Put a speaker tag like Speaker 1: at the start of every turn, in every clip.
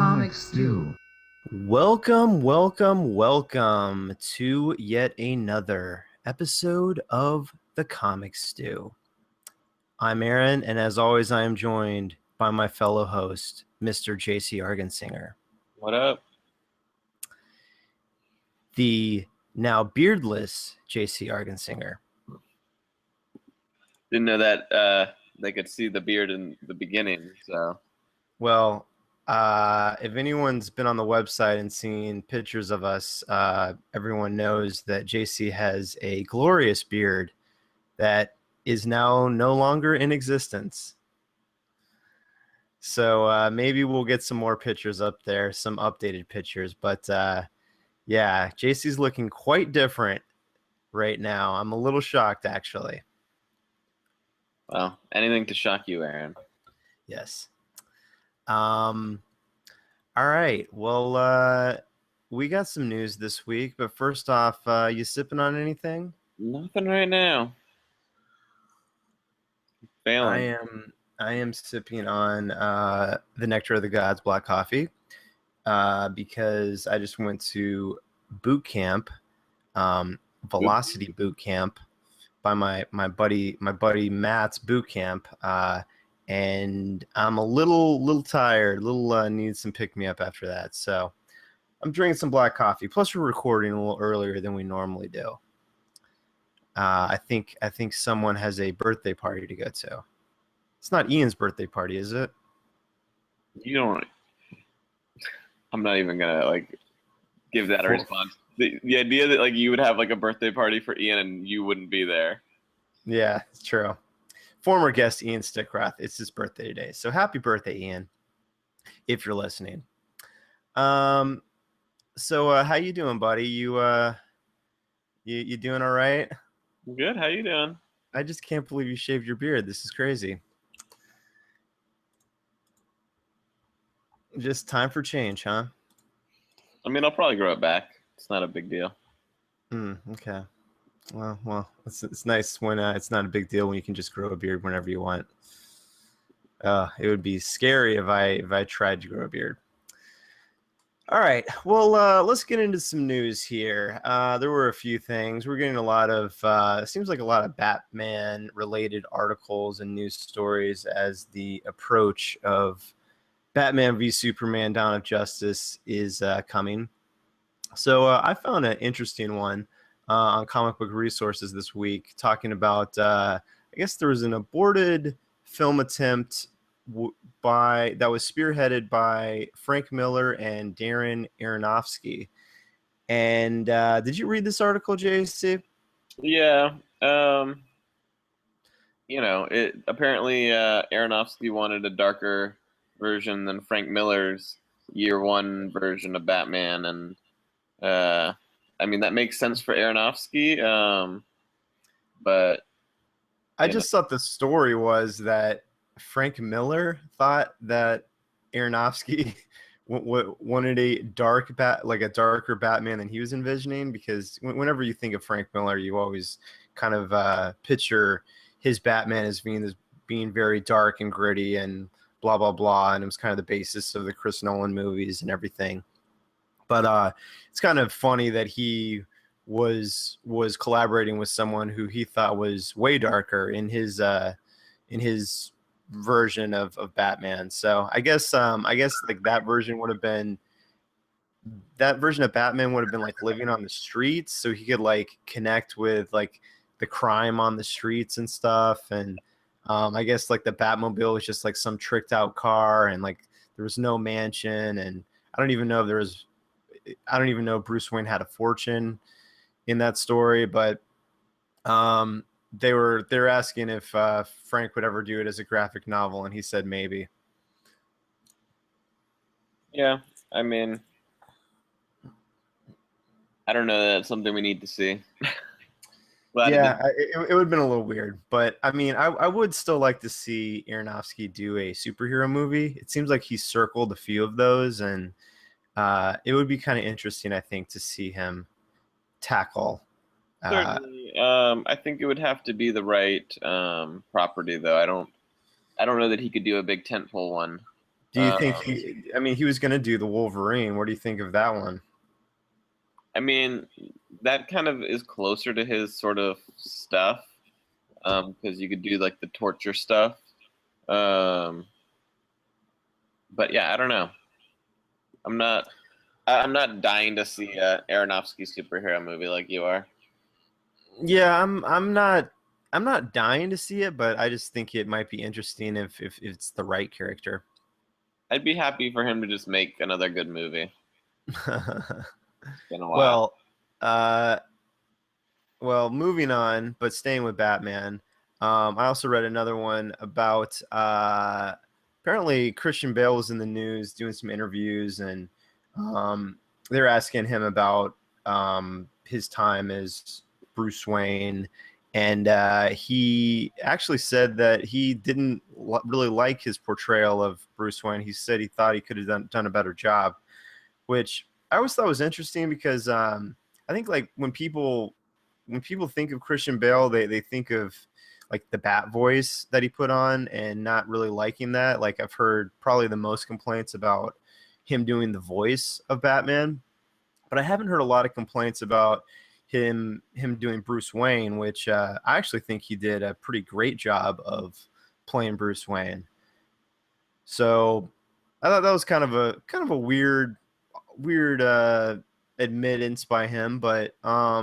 Speaker 1: comic stew.
Speaker 2: Welcome, welcome, welcome to yet another episode of The Comic Stew. I'm Aaron, and as always, I am joined by my fellow host, Mr. JC Argensinger.
Speaker 3: What up?
Speaker 2: The now beardless JC Argensinger.
Speaker 3: Didn't know that they could see the beard in the beginning, so.
Speaker 2: Well, if anyone's been on the website and seen pictures of us, everyone knows that JC has a glorious beard that is now no longer in existence. So maybe we'll get some more pictures up there, some updated pictures. But yeah, JC's looking quite different right now. I'm a little shocked, actually.
Speaker 3: Well, anything to shock you, Aaron.
Speaker 2: Yes. All right. Well, we got some news this week, but first off, you sipping on anything?
Speaker 3: Nothing right now. Failing.
Speaker 2: I am sipping on the Nectar of the Gods black coffee because I just went to boot camp, Velocity boot camp, by my buddy Matt's boot camp. And I'm a little tired, need some pick me up after that. So I'm drinking some black coffee. Plus, we're recording a little earlier than we normally do. I think someone has a birthday party to go to. It's not Ian's birthday party, is it?
Speaker 3: You don't. I'm not even gonna give that a response. The idea that you would have a birthday party for Ian and you wouldn't be there.
Speaker 2: Yeah, it's true. Former guest Ian Stickroth. It's his birthday today, so happy birthday, Ian, if you're listening. So how you doing, buddy? You doing all right?
Speaker 3: Good. How you doing?
Speaker 2: I just can't believe you shaved your beard. This is crazy. Just time for change, huh?
Speaker 3: I mean, I'll probably grow it back. It's not a big deal.
Speaker 2: Okay. Well, it's nice when it's not a big deal when you can just grow a beard whenever you want. It would be scary if I tried to grow a beard. All right. Well, let's get into some news here. There were a few things. We're getting a lot of seems like a lot of Batman-related articles and news stories as the approach of Batman v Superman: Dawn of Justice is coming. So I found an interesting one on Comic Book Resources this week, talking about I guess there was an aborted film attempt that was spearheaded by Frank Miller and Darren Aronofsky. And did you read this article, JC?
Speaker 3: Yeah. It apparently Aronofsky wanted a darker version than Frank Miller's year one version of Batman, and I mean that makes sense for Aronofsky, but
Speaker 2: I just thought the story was that Frank Miller thought that Aronofsky wanted a darker Batman than he was envisioning, because whenever you think of Frank Miller, you always kind of picture his Batman as being very dark and gritty and blah blah blah, and it was kind of the basis of the Chris Nolan movies and everything. But it's kind of funny that he was collaborating with someone who he thought was way darker in his version of Batman. So I guess that version of Batman would have been living on the streets, so he could connect with the crime on the streets and stuff. And I guess the Batmobile was just some tricked out car, and there was no mansion, and I don't even know if Bruce Wayne had a fortune in that story, but they're asking if Frank would ever do it as a graphic novel, and he said maybe.
Speaker 3: Yeah, I mean, I don't know that it's something we need to see.
Speaker 2: Yeah, it would have been a little weird, but I mean, I would still like to see Aronofsky do a superhero movie. It seems like he circled a few of those, and it would be kind of interesting, I think, to see him tackle.
Speaker 3: Certainly, I think it would have to be the right property, though. I don't know that he could do a big tentpole one.
Speaker 2: Do you think he? I mean, he was going to do the Wolverine. What do you think of that one?
Speaker 3: I mean, that kind of is closer to his sort of stuff, because you could do like the torture stuff. Um, but yeah, I don't know. I'm not. I'm not dying to see a Aronofsky superhero movie like you are.
Speaker 2: Yeah, I'm not dying to see it, but I just think it might be interesting if it's the right character.
Speaker 3: I'd be happy for him to just make another good movie. It's been a while.
Speaker 2: Well, uh, well, moving on, but staying with Batman. I also read another one about apparently Christian Bale was in the news doing some interviews, and they're asking him about his time as Bruce Wayne, and he actually said that he didn't really like his portrayal of Bruce Wayne. He said he thought he could have done a better job, which I always thought was interesting because I think like when people think of Christian Bale, they think of like the Bat voice that he put on and not really liking that. Like I've heard probably the most complaints about him doing the voice of Batman, but I haven't heard a lot of complaints about him doing Bruce Wayne, which I actually think he did a pretty great job of playing Bruce Wayne. So I thought that was kind of a weird admittance by him, but I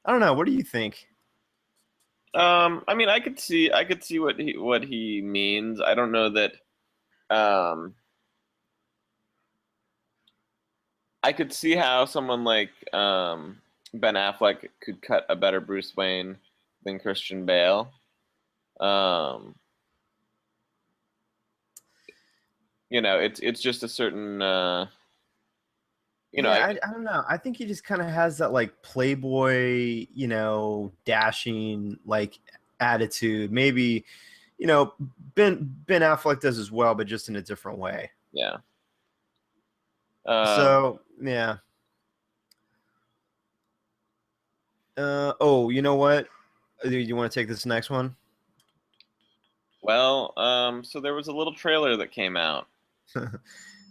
Speaker 2: don't know. What do you think?
Speaker 3: I mean, I could see what he means. I don't know that. Um, I could see how someone like Ben Affleck could cut a better Bruce Wayne than Christian Bale. Um, it's just a certain.
Speaker 2: Yeah,
Speaker 3: I
Speaker 2: I don't know. I think he just kind of has that like playboy, dashing like attitude. Maybe, you know, Ben Affleck does as well, but just in a different way.
Speaker 3: yeah. Um,
Speaker 2: So yeah. Oh, you know what? You want to take this next one?
Speaker 3: well, so there was a little trailer that came out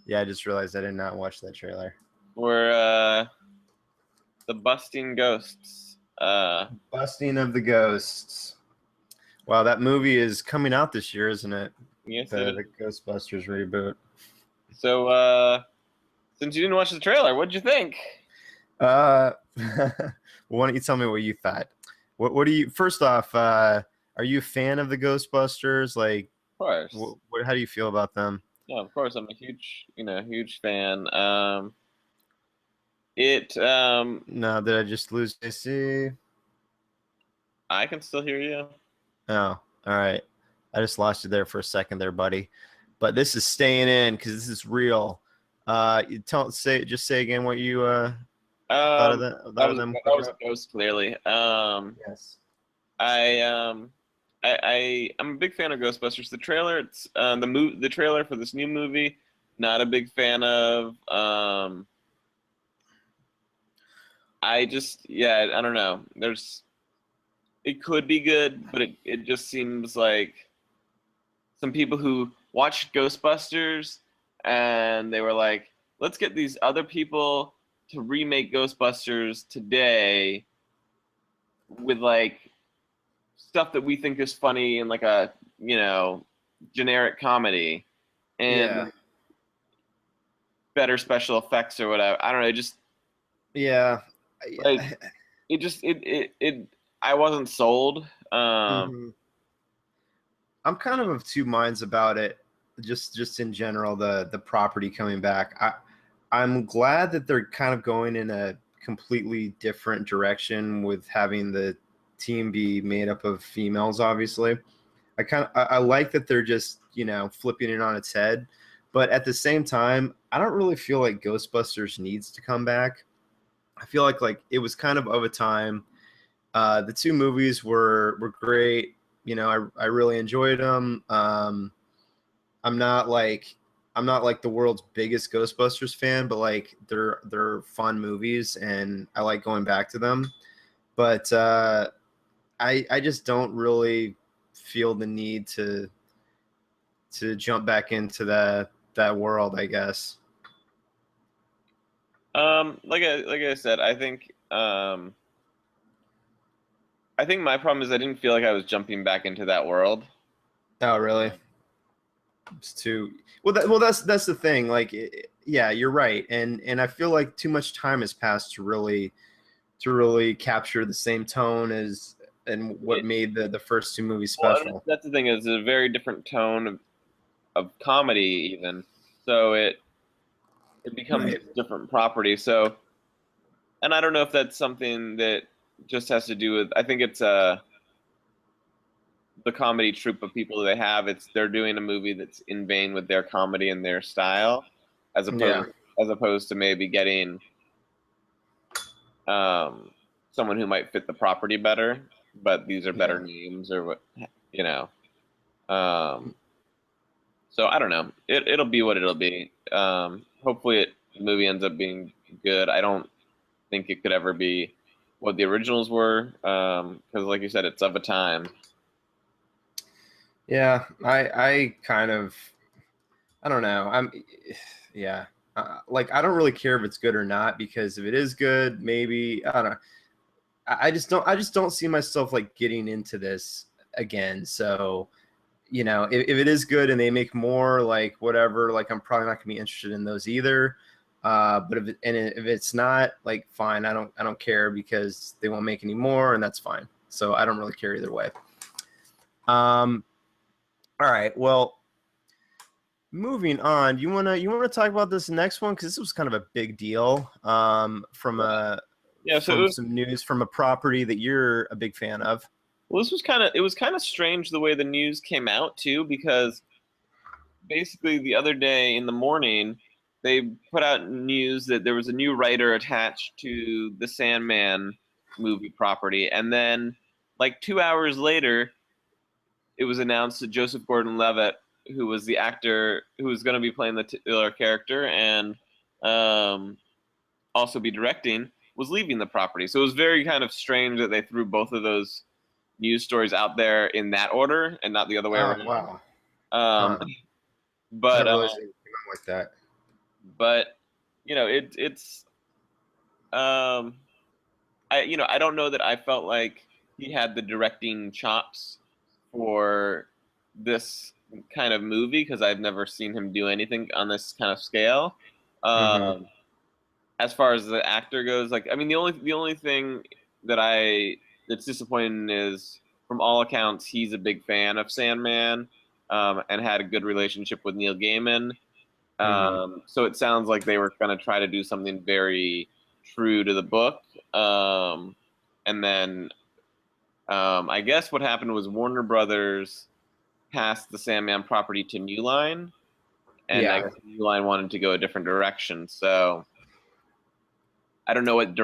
Speaker 2: Yeah, I just realized I did not watch that trailer.
Speaker 3: where the busting ghosts.
Speaker 2: Busting of the Ghosts. Wow, that movie is coming out this year, isn't it?
Speaker 3: Yes, it
Speaker 2: The
Speaker 3: is.
Speaker 2: Ghostbusters reboot.
Speaker 3: So, since you didn't watch the trailer, what'd you think?
Speaker 2: Why don't you tell me what you thought? What do you? First off, are you a fan of the Ghostbusters? Like,
Speaker 3: Of course.
Speaker 2: how do you feel about them?
Speaker 3: Yeah, of course. I'm a huge fan. It
Speaker 2: No, did I just lose AC?
Speaker 3: I can still hear you.
Speaker 2: Oh, all right. I just lost you there for a second, there, buddy. But this is staying in because this is real. You just say again what you thought of
Speaker 3: Um,
Speaker 2: that
Speaker 3: that
Speaker 2: thought of
Speaker 3: was
Speaker 2: them.
Speaker 3: that was a ghost, clearly.
Speaker 2: Yes.
Speaker 3: I I'm a big fan of Ghostbusters. The trailer, the trailer for this new movie, not a big fan of. I don't know. It could be good, but it just seems like some people who watched Ghostbusters and they were like, let's get these other people to remake Ghostbusters today with like stuff that we think is funny and like a, generic comedy
Speaker 2: Yeah.
Speaker 3: and better special effects or whatever. I don't know, just
Speaker 2: Yeah.
Speaker 3: like it I wasn't sold.
Speaker 2: Mhm. I'm kind of two minds about it. Just in general, the property coming back. I'm glad that they're kind of going in a completely different direction with having the team be made up of females. Obviously, I like that they're just flipping it on its head. But at the same time, I don't really feel like Ghostbusters needs to come back. I feel like it was kind of a time. The two movies were great. I really enjoyed them. I'm not like I'm not like the world's biggest Ghostbusters fan, but like they're fun movies and I like going back to them. But I just don't really feel the need jump back into that world, I guess.
Speaker 3: Like I said, I think my problem is I didn't feel like I was jumping back into that world.
Speaker 2: Oh, really? It's too well. That's the thing. Like, yeah, you're right, and I feel like too much time has passed to really capture the same tone as and what
Speaker 3: It,
Speaker 2: made the first two movies
Speaker 3: well, and
Speaker 2: special.
Speaker 3: that's the thing is a very different tone of comedy even. So it becomes
Speaker 2: Right.
Speaker 3: a different property. So, and I don't know if that's something that just has to do with. I think it's the comedy troupe of people they have. It's they're doing a movie that's in vein with their comedy and their style, as
Speaker 2: Yeah.
Speaker 3: opposed to maybe getting um, someone who might fit the property better. But these are better
Speaker 2: Yeah.
Speaker 3: names, or what you know. Um, so I don't know. It'll be what it'll be. Hopefully, the movie ends up being good. I don't think it could ever be what the originals were, because, like you said, it's of a time.
Speaker 2: Yeah. I kind of I don't know. Yeah. Like I don't really care if it's good or not because if it is good, maybe I don't know. I just don't see myself like getting into this again. So if it is good and they make more, like whatever, like I'm probably not gonna be interested in those either. But if it's not, like fine, I don't care because they won't make any more, and that's fine. So I don't really care either way. Um, all right, well, moving on. You wanna talk about this next one because this was kind of a big deal.
Speaker 3: Yeah. So
Speaker 2: From some news from a property that you're a big fan of.
Speaker 3: well, this was kind of strange the way the news came out too, because basically the other day in the morning they put out news that there was a new writer attached to the Sandman movie property, and then like 2 hours later, it was announced that Joseph Gordon-Levitt, who was the actor who was going to be playing the titular character and um, also be directing, was leaving the property. So it was very kind of strange that they threw both of those news stories out there in that order and not the other way
Speaker 2: Oh
Speaker 3: around.
Speaker 2: wow.
Speaker 3: Um,
Speaker 2: Huh. I
Speaker 3: but
Speaker 2: didn't realize it came out like that.
Speaker 3: but it's um, I don't know that I felt like he had the directing chops for this kind of movie because I've never seen him do anything on this kind of scale.
Speaker 2: Mm-hmm.
Speaker 3: Um, as far as the actor goes, like I mean, the only thing that I that's disappointing is, from all accounts, he's a big fan of Sandman, and had a good relationship with Neil Gaiman.
Speaker 2: Mm-hmm.
Speaker 3: So it sounds like they were going to try to do something very true to the book. And then I guess what happened was Warner Brothers passed the Sandman property to New Line, and I
Speaker 2: Yeah.
Speaker 3: guess New Line wanted to go a different direction. So I don't know what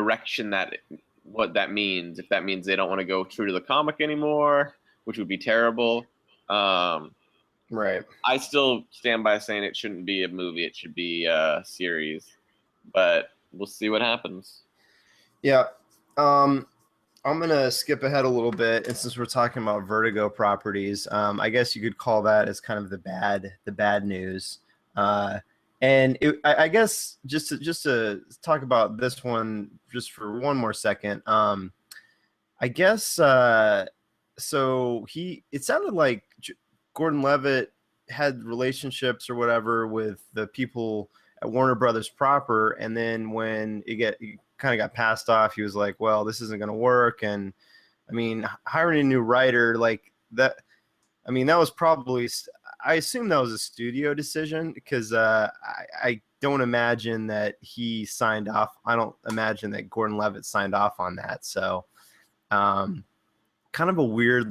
Speaker 3: that means. If that means they don't want to go true to the comic anymore, which would be terrible. Um,
Speaker 2: Right.
Speaker 3: I still stand by saying it shouldn't be a movie; it should be a series. But we'll see what happens.
Speaker 2: Yeah. Um, I'm gonna skip ahead a little bit, and since we're talking about Vertigo properties, I guess you could call that as kind of the bad news. Uh, I guess just to talk about this one just for one more second. I guess so. It sounded like Gordon Levitt had relationships or whatever with the people at Warner Brothers proper, and then when it kind of got passed off, he was like, "Well, this isn't going to work." And I mean, hiring a new writer like that. I mean, that was probably. I assume that was a studio decision because I don't imagine that he signed off. I don't imagine that Gordon Levitt signed off on that. So, um, kind of a weird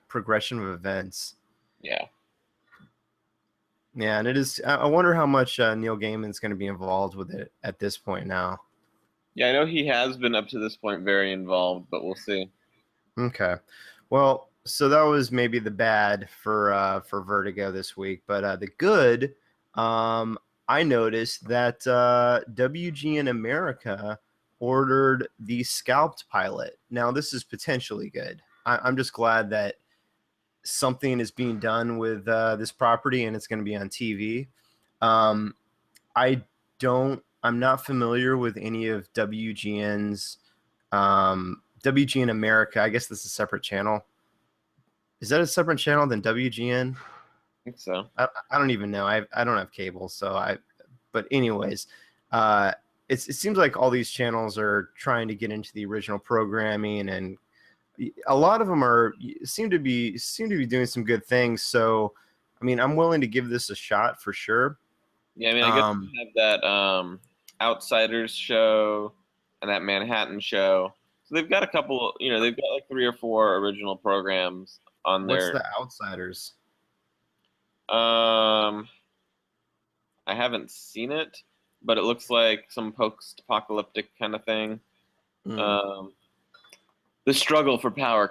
Speaker 2: progression of events.
Speaker 3: Yeah,
Speaker 2: Yeah, and it is. I wonder how much Neil Gaiman's going to be involved with it at this point now.
Speaker 3: yeah. I know he has been up to this point very involved, but we'll see.
Speaker 2: Okay, well, so that was maybe the bad for Vertigo this week, but the good. I noticed that WGN America ordered the Scalped pilot. Now, this is potentially good. I'm just glad that something is being done with this property and it's going to be on TV. Um, I'm not familiar with any of WGN's WGN America. I guess this is a separate channel. Is that a separate channel than WGN?
Speaker 3: I think so.
Speaker 2: I don't even know. I don't have cable, but anyways, it seems like all these channels are trying to get into the original programming, and a lot of them seem to be doing some good things. So, I mean, I'm willing to give this a shot for sure.
Speaker 3: Yeah, I mean, I guess we have that Outsiders show and that Manhattan show. So they've got a couple, they've got like 3 or 4 original programs on
Speaker 2: What's
Speaker 3: there.
Speaker 2: the Outsiders?
Speaker 3: I haven't seen it, but it looks like some post-apocalyptic kind of thing. The struggle for power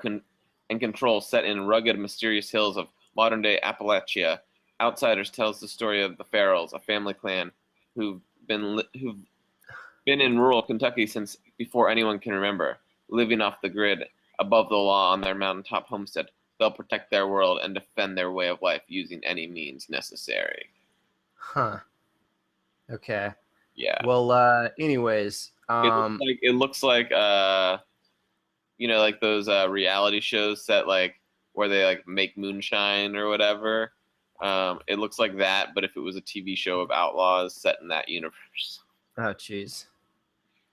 Speaker 3: and control set in rugged, mysterious hills of modern-day Appalachia. Outsiders tells the story of the Farrells, a family clan who've been in rural Kentucky since before anyone can remember, living off the grid, above the law on their mountaintop homestead. They'll protect their world and defend their way of life using any means necessary.
Speaker 2: Huh. Okay.
Speaker 3: Yeah.
Speaker 2: Well, anyways,
Speaker 3: it looks like like those reality shows set like where they like make moonshine or whatever. It looks like that, but if it was a TV show of outlaws set in that universe.
Speaker 2: Oh, jeez.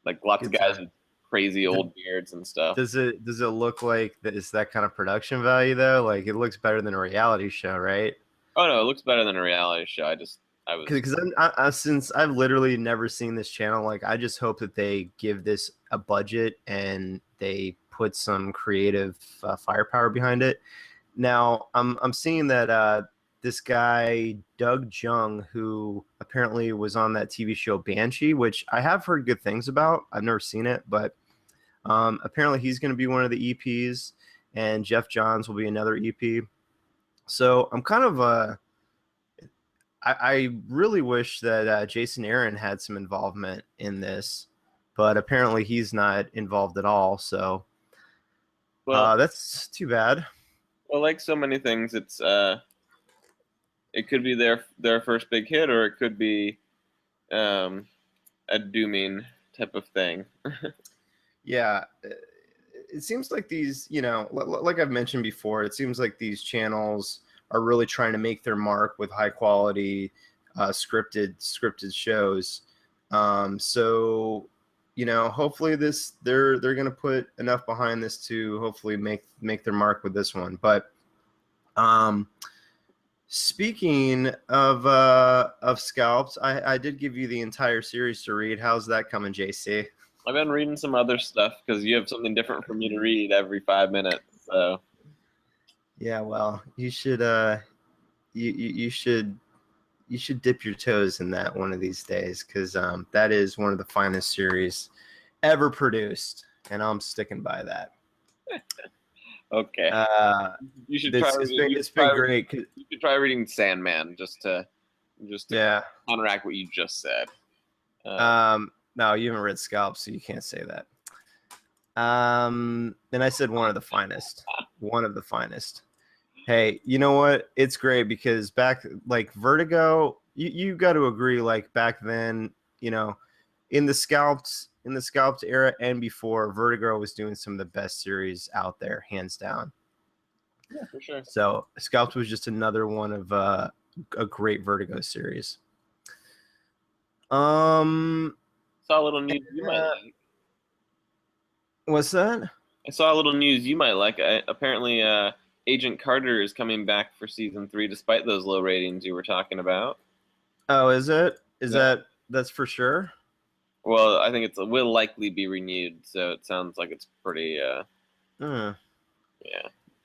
Speaker 3: Like lots of guys with crazy old beards and stuff.
Speaker 2: Does it look like is that kind of production value though? Like it looks better than a reality show, right?
Speaker 3: Oh no, it looks better than a reality show. Because
Speaker 2: since I've literally never seen this channel, like I just hope that they give this a budget and they put some creative firepower behind it. Now I'm seeing that this guy Doug Jung, who apparently was on that TV show Banshee, which I have heard good things about. I've never seen it, but apparently he's going to be one of the EPs, and Jeff Johns will be another EP. So I'm kind of I really wish that Jason Aaron had some involvement in this, but apparently he's not involved at all. So that's too bad.
Speaker 3: Well, like so many things, it's it could be their first big hit, or it could be a dooming type of thing.
Speaker 2: Yeah, it seems like these, like I've mentioned before, it seems like these channels are really trying to make their mark with high quality scripted shows. So hopefully they're going to put enough behind this to hopefully make their mark with this one. But speaking of Scalped, I did give you the entire series to read. How's that coming, JC?
Speaker 3: I've been reading some other stuff because you have something different for me to read every 5 minutes. So
Speaker 2: yeah, well, you should you should dip your toes in that one of these days, because that is one of the finest series ever produced, and I'm sticking by that.
Speaker 3: Okay. You should try.
Speaker 2: It's been great.
Speaker 3: You should try reading Sandman just to counteract what you just said.
Speaker 2: No, you haven't read Scalped, so you can't say that. And I said one of the finest. One of the finest. Hey, you know what? It's great because back like Vertigo, you got to agree. Like back then, in the Scalped era and before, Vertigo was doing some of the best series out there, hands down.
Speaker 3: Yeah, for sure.
Speaker 2: So Scalped was just another one of a great Vertigo series.
Speaker 3: Saw a little news you might like.
Speaker 2: What's that?
Speaker 3: I saw a little news you might like. Apparently, Agent Carter is coming back for season 3, despite those low ratings you were talking about.
Speaker 2: Oh, is it? That's for sure?
Speaker 3: Well, I think it will likely be renewed, so it sounds like it's pretty. Yeah.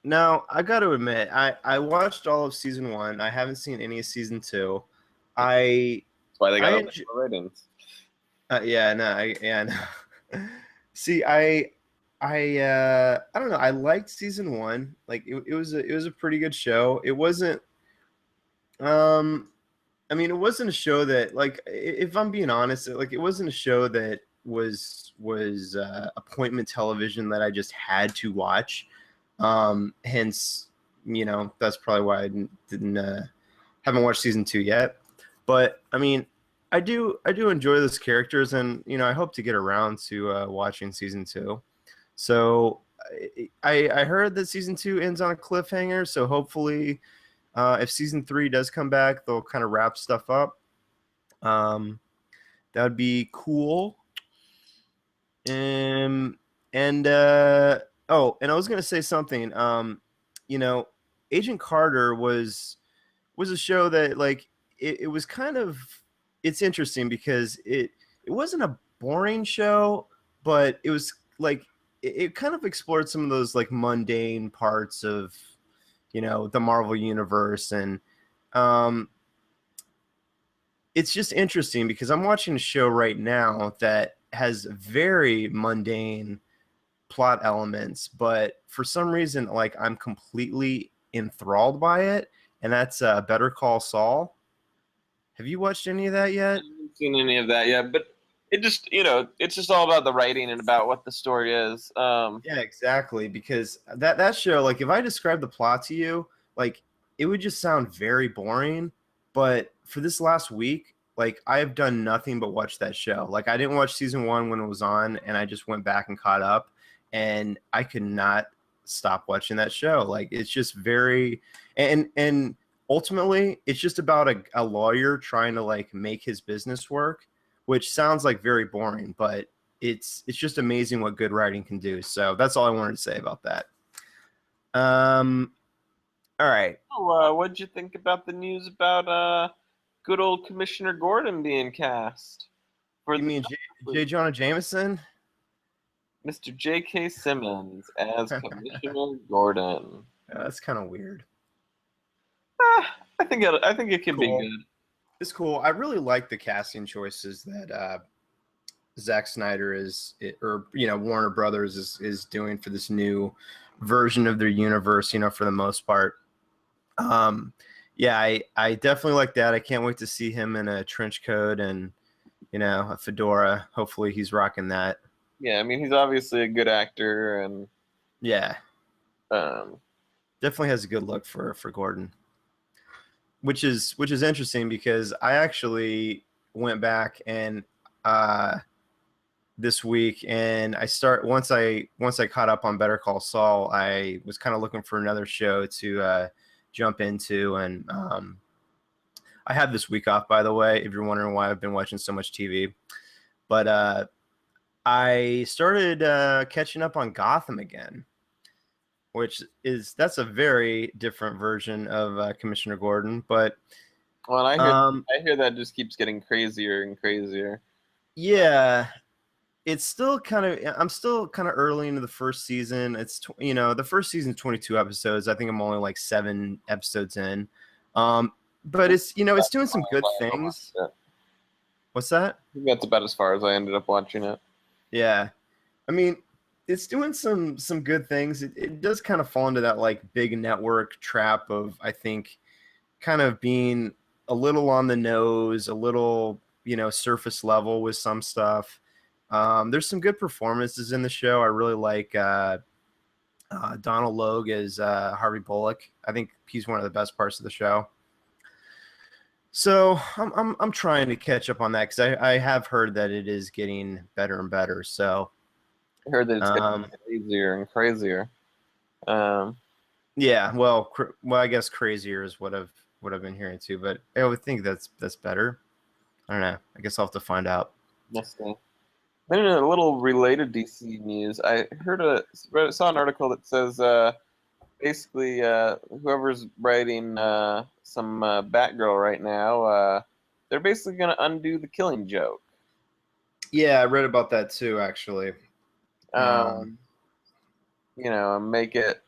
Speaker 2: Now, I got to admit, I watched all of season 1. I haven't seen any of season 2.
Speaker 3: That's why they got low ratings.
Speaker 2: No. See, I don't know. I liked season 1. Like it was a pretty good show. It wasn't. It wasn't a show that, like, if I'm being honest, like it wasn't a show that was appointment television that I just had to watch. Hence, that's probably why I didn't haven't watched season 2 yet. But I mean, I do enjoy those characters, and I hope to get around to watching season 2. So I heard that season 2 ends on a cliffhanger. So hopefully, if season 3 does come back, they'll kind of wrap stuff up. That would be cool. And and I was gonna say something. Agent Carter was a show that like it was kind of it's interesting because it wasn't a boring show, but it was like it kind of explored some of those like mundane parts of the Marvel universe, and it's just interesting because I'm watching a show right now that has very mundane plot elements, but for some reason, like I'm completely enthralled by it, and that's Better Call Saul. Have you watched any of that yet?
Speaker 3: I haven't seen any of that yet, but it just it's just all about the writing and about what the story is.
Speaker 2: Yeah, exactly. Because that show, like, if I describe the plot to you, like, it would just sound very boring. But for this last week, like, I have done nothing but watch that show. Like, I didn't watch season 1 when it was on, and I just went back and caught up, and I could not stop watching that show. Like, it's just very and ultimately, it's just about a lawyer trying to like make his business work, which sounds like very boring, but it's just amazing what good writing can do. So that's all I wanted to say about that. All right.
Speaker 3: Oh, what'd you think about the news about good old Commissioner Gordon being cast for
Speaker 2: You mean J. Jonah Jameson?
Speaker 3: Mr. J.K. Simmons as Commissioner Gordon?
Speaker 2: That's kind of weird.
Speaker 3: I think it could be good.
Speaker 2: It's cool. I really like the casting choices that Zack Snyder Warner Brothers is doing for this new version of their universe. For the most part. Yeah, I definitely like that. I can't wait to see him in a trench coat and a fedora. Hopefully, he's rocking that.
Speaker 3: Yeah, I mean, he's obviously a good actor, and
Speaker 2: yeah, definitely has a good look for Gordon. Which is interesting because I actually went back and this week, and once I caught up on Better Call Saul, I was kind of looking for another show to jump into, and I had this week off, by the way, if you're wondering why I've been watching so much TV. But I started catching up on Gotham again, that's a very different version of Commissioner Gordon. But
Speaker 3: well, I hear that just keeps getting crazier and crazier.
Speaker 2: Yeah, it's still I'm still kind of early into the first season. It's the first season 22 episodes. I think I'm only like 7 episodes in. But it's it's doing some good things. What's that?
Speaker 3: I think that's about as far as I ended up watching it.
Speaker 2: Yeah, I mean, it's doing some good things. It does kind of fall into that like big network trap of, I think, kind of being a little on the nose, a little surface level with some stuff. There's some good performances in the show. I really like Donald Logue as Harvey Bullock. I think he's one of the best parts of the show. So I'm trying to catch up on that because I have heard that it is getting better and better. So
Speaker 3: I heard that it's getting crazier and crazier.
Speaker 2: Yeah, well, I guess crazier is what I've been hearing too. But I would think that's better. I don't know. I guess I'll have to find out.
Speaker 3: Next thing. Then in a little related DC news, I saw an article that says basically whoever's writing some Batgirl right now, they're basically going to undo the Killing Joke.
Speaker 2: Yeah, I read about that too, actually.
Speaker 3: Make it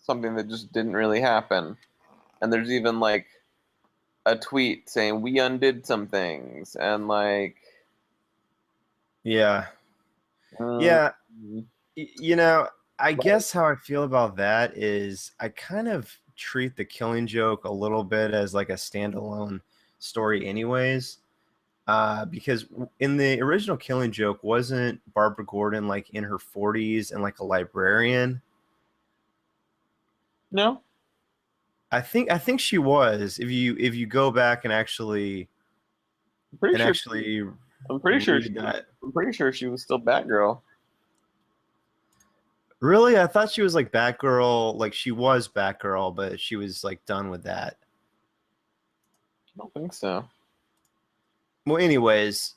Speaker 3: something that just didn't really happen. And there's even like a tweet saying we undid some things, and like
Speaker 2: yeah, I guess how I feel about that is I kind of treat the Killing Joke a little bit as like a standalone story anyways, because in the original Killing Joke, wasn't Barbara Gordon like in her 40s and like a librarian?
Speaker 3: No.
Speaker 2: I think she was. If you go back
Speaker 3: I'm pretty
Speaker 2: and
Speaker 3: sure.
Speaker 2: actually
Speaker 3: I'm pretty sure.
Speaker 2: read that.
Speaker 3: I'm pretty sure she was still Batgirl.
Speaker 2: Really, I thought she was like Batgirl. Like she was Batgirl, but she was like done with that.
Speaker 3: I don't think so.
Speaker 2: Well, anyways,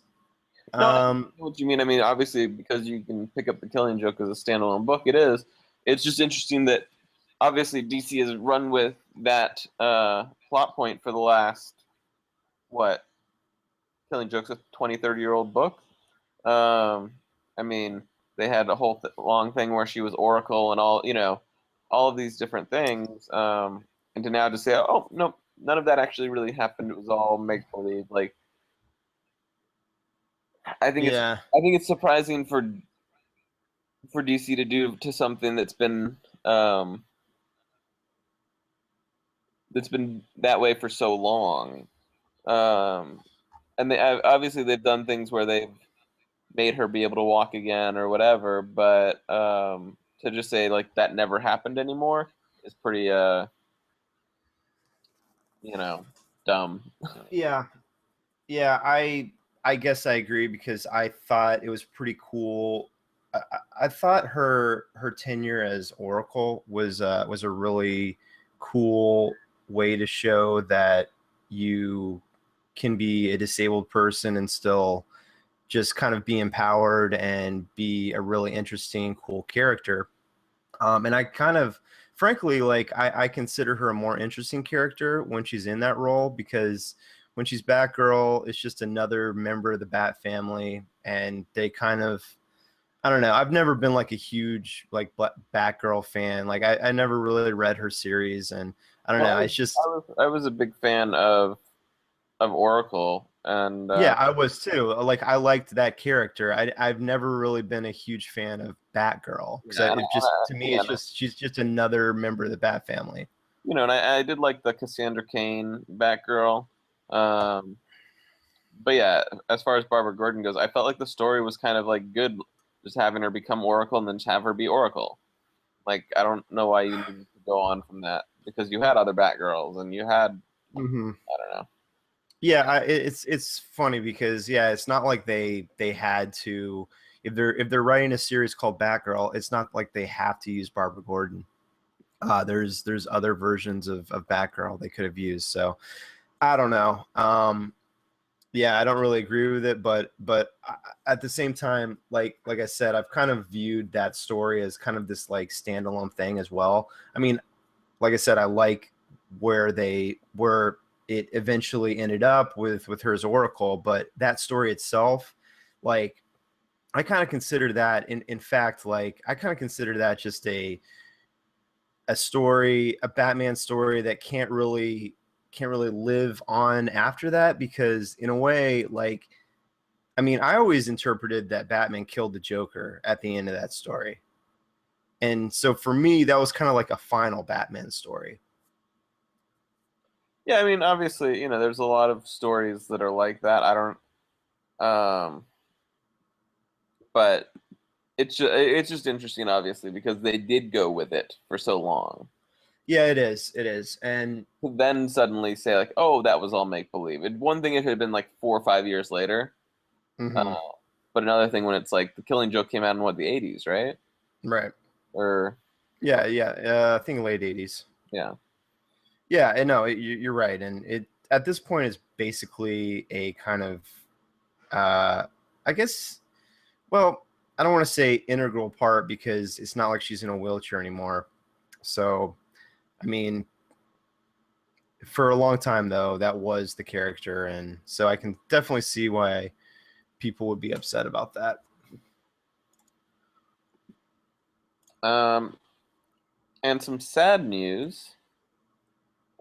Speaker 3: No, I
Speaker 2: um,
Speaker 3: know what you mean. I mean, obviously, because you can pick up the Killing Joke as a standalone book, it is. It's just interesting that obviously DC has run with that plot point for the last what Killing Joke's a 20, 30-year-old book. I mean, they had a whole long thing where she was Oracle and all, all of these different things. And to now just say, oh no, none of that actually really happened. It was all make believe. Like, I think it's
Speaker 2: yeah,
Speaker 3: I think it's surprising for DC to do to something um, that's been that way for so long. Um, and obviously they've done things where they've made her be able to walk again or whatever, but to just say like that never happened anymore is pretty you know, dumb.
Speaker 2: yeah, yeah. I guess I agree because I thought it was pretty cool. I thought her tenure as Oracle was a really cool way to show that you can be a disabled person and still just kind of be empowered and be a really interesting, cool character. And I kind of, frankly, like I consider her a more interesting character when she's in that role because when she's Batgirl, it's just another member of the Bat family, and they kind of, I don't know. I've never been like a huge like Batgirl fan. Like I never really read her series, and I don't
Speaker 3: Well,
Speaker 2: know. It's just
Speaker 3: I was a big fan of Oracle, and
Speaker 2: yeah, I was too. Like I liked that character. I've never really been a huge fan of Batgirl because
Speaker 3: yeah,
Speaker 2: it just to me
Speaker 3: yeah,
Speaker 2: it's just she's just another member of the Bat family.
Speaker 3: and I did like the Cassandra Cain Batgirl. Um, but yeah, as far as Barbara Gordon goes, I felt like the story was kind of like good, just having her become Oracle and then just have her be Oracle. Like I don't know why you needed to go on from that because you had other Batgirls and you had
Speaker 2: Hmm.
Speaker 3: I don't know.
Speaker 2: Yeah, it's funny because yeah, it's not like they had to if they're writing a series called Batgirl, it's not like they have to use Barbara Gordon. There's other versions of Batgirl they could have used. So I don't know. Yeah, I don't really agree with it, but at the same time, like I said, I've kind of viewed that story as kind of this like standalone thing as well. I mean, like I said, I like where it eventually ended up with her as Oracle, but that story itself, like I kind of consider that in fact, like I kind of consider that just a story, a Batman story that can't really live on after that because in a way, like I mean, I always interpreted that Batman killed the Joker at the end of that story. And so for me, that was kind of like a final Batman story.
Speaker 3: Yeah, I mean, obviously, there's a lot of stories that are like that. I don't, but it's just interesting, obviously, because they did go with it for so long.
Speaker 2: Yeah, it is. It is. And
Speaker 3: To then suddenly say like, oh, that was all make believe. One thing if it had been like 4 or 5 years later, uh,
Speaker 2: mhm,
Speaker 3: but another thing when it's like the Killing Joke came out in what the '80s, right?
Speaker 2: right.
Speaker 3: Or
Speaker 2: Yeah, yeah. I think late 80s.
Speaker 3: yeah,
Speaker 2: Yeah, and no, you're right. And it at this point is basically a kind of I guess well, I don't want to say integral part because it's not like she's in a wheelchair anymore. So, I mean, for a long time though, that was the character, and so I can definitely see why people would be upset about that.
Speaker 3: um, and some sad news.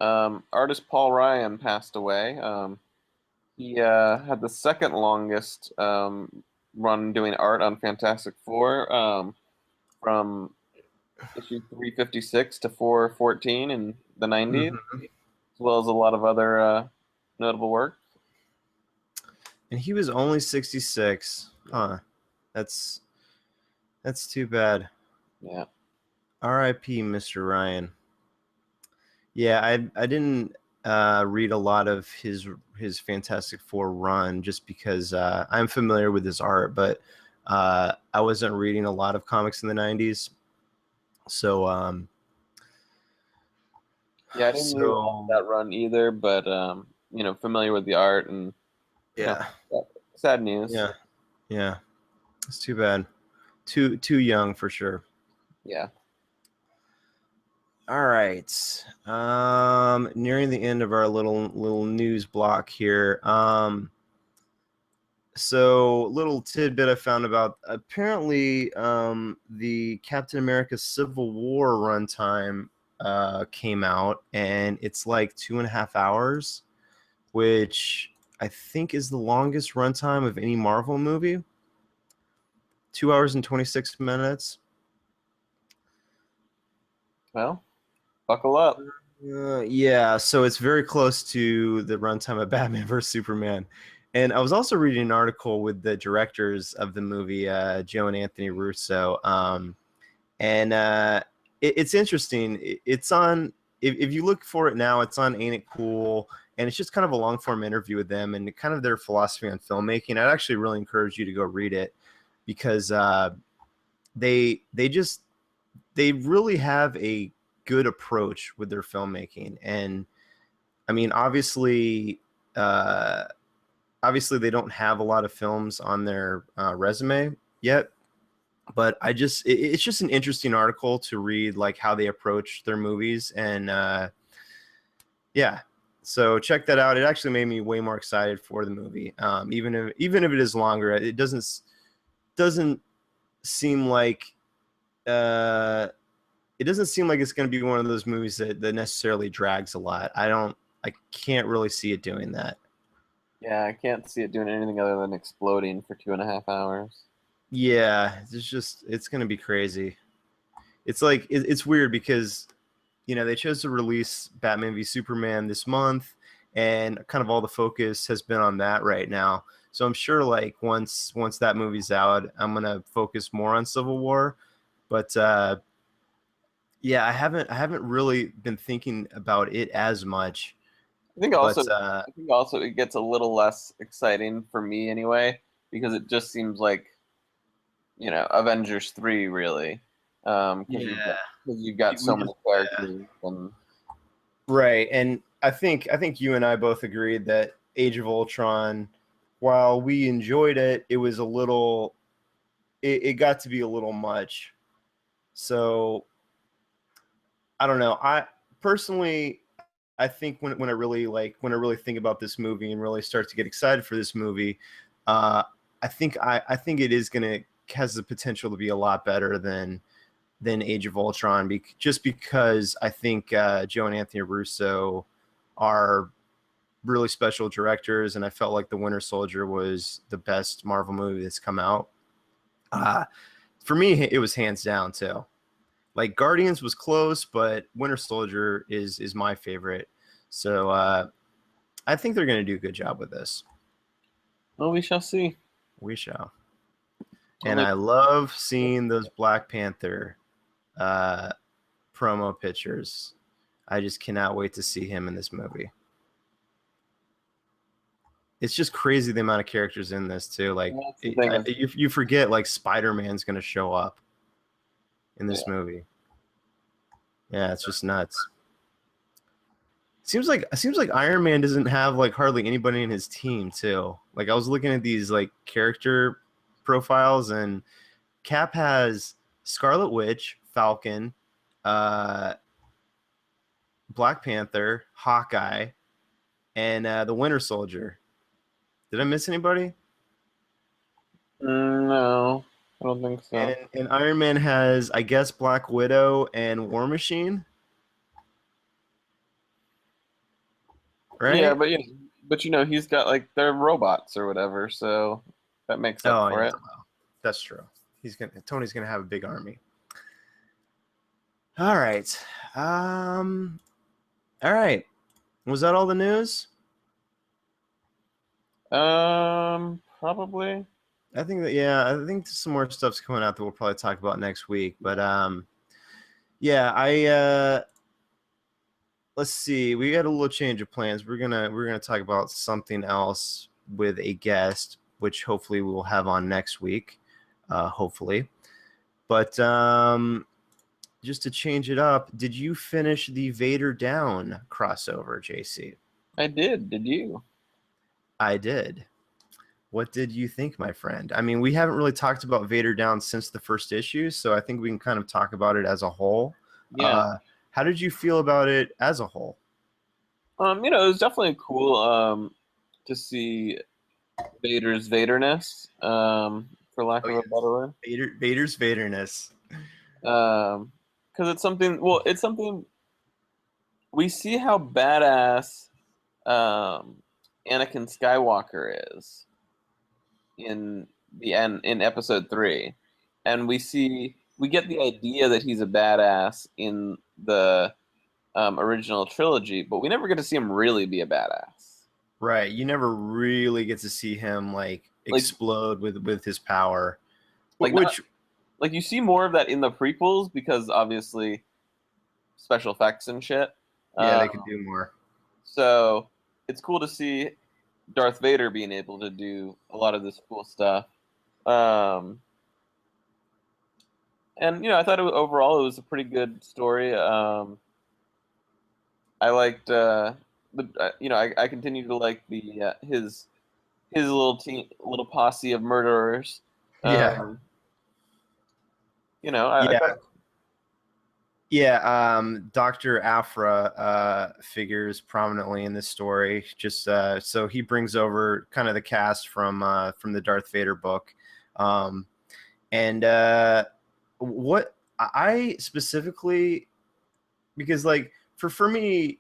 Speaker 3: Artist Paul Ryan passed away. He had the second longest run doing art on Fantastic Four, from issue 356 to 414 in the '90s,
Speaker 2: Hmm.
Speaker 3: as well as a lot of other notable work.
Speaker 2: And he was only 66. Huh. That's too bad.
Speaker 3: Yeah.
Speaker 2: R.I.P. Mr. Ryan. Yeah, I didn't read a lot of his Fantastic Four run just because I'm familiar with his art, but I wasn't reading a lot of comics in the '90s. So
Speaker 3: Yeah, I didn't read a lot of
Speaker 2: so
Speaker 3: that run either, but familiar with the art and you know,
Speaker 2: yeah,
Speaker 3: sad news.
Speaker 2: yeah, yeah. It's too bad. Too young for sure.
Speaker 3: Yeah.
Speaker 2: All right. Nearing the end of our little news block here. So little tidbit I found about apparently the Captain America Civil War runtime came out, and it's like 2.5 hours, which I think is the longest runtime of any Marvel movie. 2 hours and 26 minutes.
Speaker 3: Well, buckle up.
Speaker 2: Yeah, so it's very close to the runtime of Batman vs Superman. And I was also reading an article with the directors of the movie, Joe and Anthony Russo. And it's interesting. It's on, if you look for it now, it's on Ain't It Cool? And it's just kind of a long form interview with them and kind of their philosophy on filmmaking. I'd actually really encourage you to go read it because they just they really have a good approach with their filmmaking. And I mean, uh, obviously they don't have a lot of films on their resume yet, but it's just an interesting article to read, like how they approach their movies. And yeah, so check that out. It actually made me way more excited for the movie. Even if it is longer, it doesn't seem like uh it doesn't seem like it's going to be one of those movies that necessarily drags a lot. I can't really see it doing that.
Speaker 3: Yeah, I can't see it doing anything other than exploding for 2.5 hours.
Speaker 2: Yeah, it's going to be crazy. It's like it's weird because they chose to release Batman v Superman this month, and kind of all the focus has been on that right now. So I'm sure like once that movie's out, I'm gonna focus more on Civil War. But yeah, I haven't really been thinking about it as much.
Speaker 3: I think
Speaker 2: But
Speaker 3: also I think also it gets a little less exciting for me anyway, because it just seems like, Avengers 3 really. Because
Speaker 2: yeah,
Speaker 3: you've got
Speaker 2: we
Speaker 3: so many
Speaker 2: just yeah.
Speaker 3: characters and
Speaker 2: Right, and I think you and I both agreed that Age of Ultron, while we enjoyed it, it was a little it got to be a little much. So I don't know. I personally I think when I really think about this movie and really start to get excited for this movie, uh, I think it is gonna has the potential to be a lot better than Age of Ultron, just because I think Joe and Anthony Russo are really special directors, and I felt like The Winter Soldier was the best Marvel movie that's come out. Uh, for me, it was hands down too. Like Guardians was close, but Winter Soldier is my favorite. So I think they're going to do a good job with this.
Speaker 3: well, we shall see.
Speaker 2: We shall.
Speaker 3: Well,
Speaker 2: And I love seeing those Black Panther uh, promo pictures. I just cannot wait to see him in this movie. It's just crazy the amount of characters in this too. Like
Speaker 3: that's the thing is,
Speaker 2: you forget like Spider-Man's going to show up in
Speaker 3: yeah.
Speaker 2: this movie. Yeah, it's just nuts. Seems like Iron Man doesn't have like hardly anybody in his team too. Like I was looking at these like character profiles, and Cap has Scarlet Witch, Falcon, uh, Black Panther, Hawkeye, and the Winter Soldier. Did I miss anybody?
Speaker 3: No, I don't think so.
Speaker 2: And Iron Man has, I guess, Black Widow and War Machine,
Speaker 3: Yeah,
Speaker 2: right?
Speaker 3: but he's got like they're robots or whatever, so that makes up
Speaker 2: Oh
Speaker 3: for
Speaker 2: yeah,
Speaker 3: it.
Speaker 2: well, that's true. Tony's gonna have a big army. All right. Um. All right. Was that all the news?
Speaker 3: Probably.
Speaker 2: I think that yeah. I think some more stuff's coming out that we'll probably talk about next week. But yeah. let's see. We got a little change of plans. We're gonna talk about something else with a guest, which hopefully we will have on next week. Hopefully, but just to change it up, did you finish the Vader Down crossover, JC?
Speaker 3: I did. Did you?
Speaker 2: I did. What did you think, my friend? I mean, we haven't really talked about Vader Down since the first issue, so I think we can kind of talk about it as a whole.
Speaker 3: Yeah.
Speaker 2: How did you feel about it as a whole?
Speaker 3: It was definitely cool to see Vader's Vaderness, for lack
Speaker 2: Oh
Speaker 3: of a
Speaker 2: yes,
Speaker 3: better word.
Speaker 2: Vader's Vaderness.
Speaker 3: Because it's something. Well, it's something we see how badass Anakin Skywalker is in the end in Episode 3, and we get the idea that he's a badass in the original trilogy, but we never get to see him really be a badass.
Speaker 2: Right. You never really get to see him like
Speaker 3: Like,
Speaker 2: explode with his power.
Speaker 3: like not,
Speaker 2: Which
Speaker 3: like you see more of that in the prequels because obviously special effects and shit.
Speaker 2: yeah,
Speaker 3: Um,
Speaker 2: they could do more.
Speaker 3: so it's cool to see Darth Vader being able to do a lot of this cool stuff. Um, and I thought overall it was a pretty good story. I liked I continue to like the his little team, little posse of murderers.
Speaker 2: Yeah.
Speaker 3: Um, I
Speaker 2: Yeah.
Speaker 3: thought,
Speaker 2: Yeah, Dr. Afra figures prominently in this story. Just so he brings over kind of the cast from the Darth Vader book, and what I specifically, because like for me,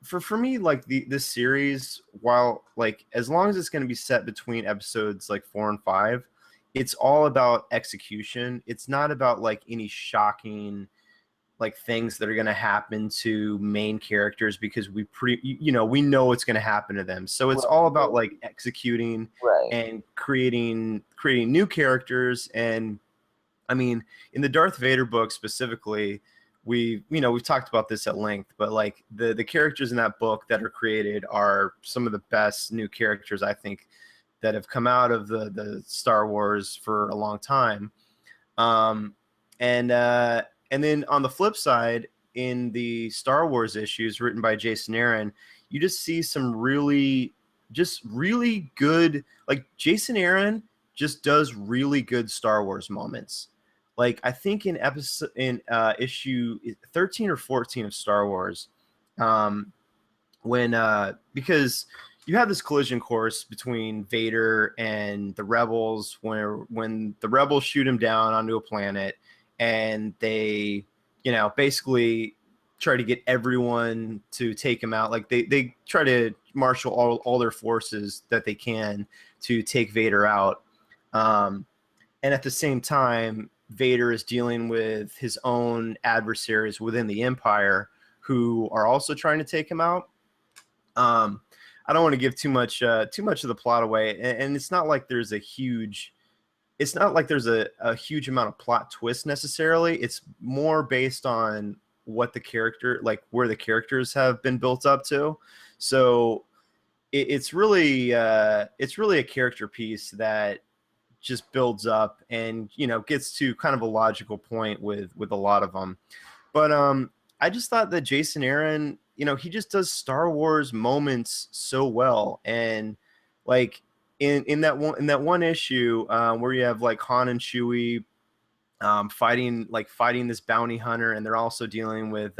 Speaker 2: for me like this series, while like as long as it's going to be set between episodes like 4 and 5, it's all about execution. It's not about like any shocking like things that are going to happen to main characters because we know what's going to happen to them. So it's all about like executing
Speaker 3: right.
Speaker 2: and creating new characters. And I mean, in the Darth Vader book specifically, we've talked about this at length, but like the characters in that book that are created are some of the best new characters I think that have come out of the Star Wars for a long time. Um, and then on the flip side, in the Star Wars issues written by Jason Aaron, you just see some really good, like Jason Aaron just does really good Star Wars moments. Like I think in issue 13 or 14 of Star Wars, when because you have this collision course between Vader and the rebels when the rebels shoot him down onto a planet and they basically try to get everyone to take him out. Like they try to marshal all their forces that they can to take Vader out, and at the same time Vader is dealing with his own adversaries within the Empire who are also trying to take him out. I don't want to give too much of the plot away, and it's not like there's a huge amount of plot twist necessarily. It's more based on what the character, like where the characters have been built up to. So it's really a character piece that just builds up and gets to kind of a logical point with a lot of them. But I just thought that Jason Aaron, he just does Star Wars moments so well. And like in that one issue where you have like Han and Chewie fighting this bounty hunter, and they're also dealing with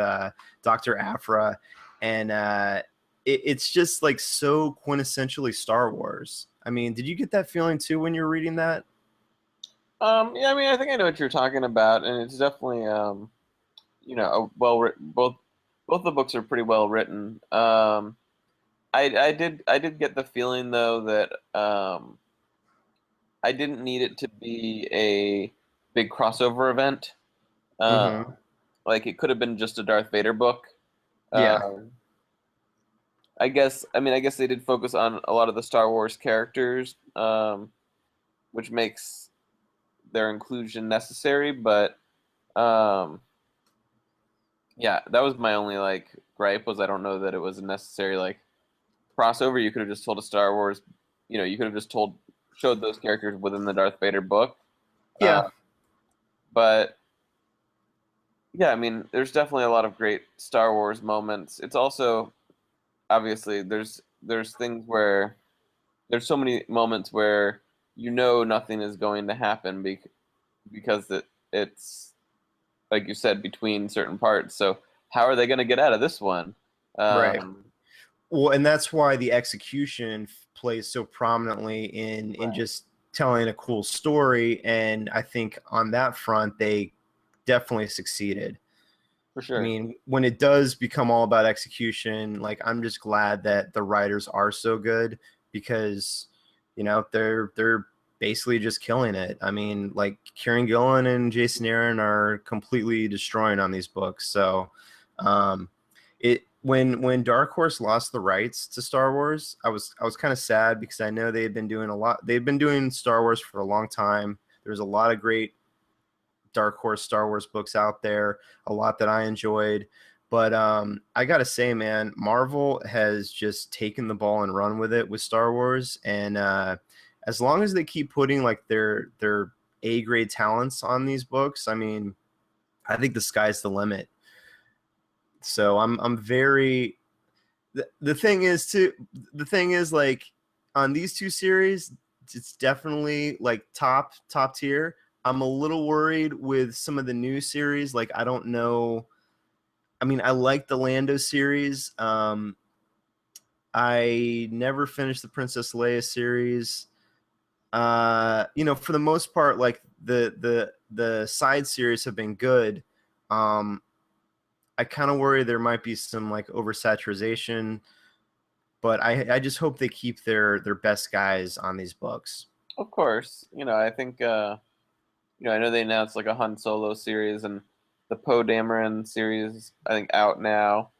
Speaker 2: Dr. Afra, and it's just like so quintessentially Star Wars. I mean, did you get that feeling too when you're reading that?
Speaker 3: Yeah, I mean, I think I know what you're talking about, and it's definitely a well written. Both the books are pretty well written. I did get the feeling though that I didn't need it to be a big crossover event.
Speaker 2: Mm-hmm.
Speaker 3: Like it could have been just a Darth Vader book.
Speaker 2: Yeah.
Speaker 3: Um, I guess they did focus on a lot of the Star Wars characters, which makes their inclusion necessary. But yeah, that was my only like gripe was I don't know that it was a necessary like crossover. You could have just told a Star Wars, you could have just showed those characters within the Darth Vader book.
Speaker 2: Yeah.
Speaker 3: But yeah, I mean, there's definitely a lot of great Star Wars moments. It's also obviously there's things where there's so many moments where nothing is going to happen because it's like you said between certain parts. So how are they going to get out of this one?
Speaker 2: Right.
Speaker 3: Um,
Speaker 2: Well, and that's why the execution plays so prominently in just telling a cool story. And I think on that front, they definitely succeeded.
Speaker 3: for
Speaker 2: I
Speaker 3: sure.
Speaker 2: mean, when it does become all about execution, like I'm just glad that the writers are so good because, they're basically just killing it. I mean, like Kieran Gillen and Jason Aaron are completely destroying on these books. So, when Dark Horse lost the rights to Star Wars, I was kind of sad because I know they had been doing a lot. They've been doing Star Wars for a long time. There's a lot of great Dark Horse Star Wars books out there, a lot that I enjoyed. But I gotta say, man, Marvel has just taken the ball and run with it with Star Wars, and as long as they keep putting like their A grade talents on these books, I mean, I think the sky's the limit. So I'm very. The thing is like on these two series, it's definitely like top tier. I'm a little worried with some of the new series. Like I don't know. I mean, I like the Lando series. I never finished the Princess Leia series. For the most part, like the side series have been good. I kind of worry there might be some like oversaturation, but I just hope they keep their best guys on these books.
Speaker 3: Of course, I think I know they announced like a Han Solo series and the Poe Dameron series. I think out now,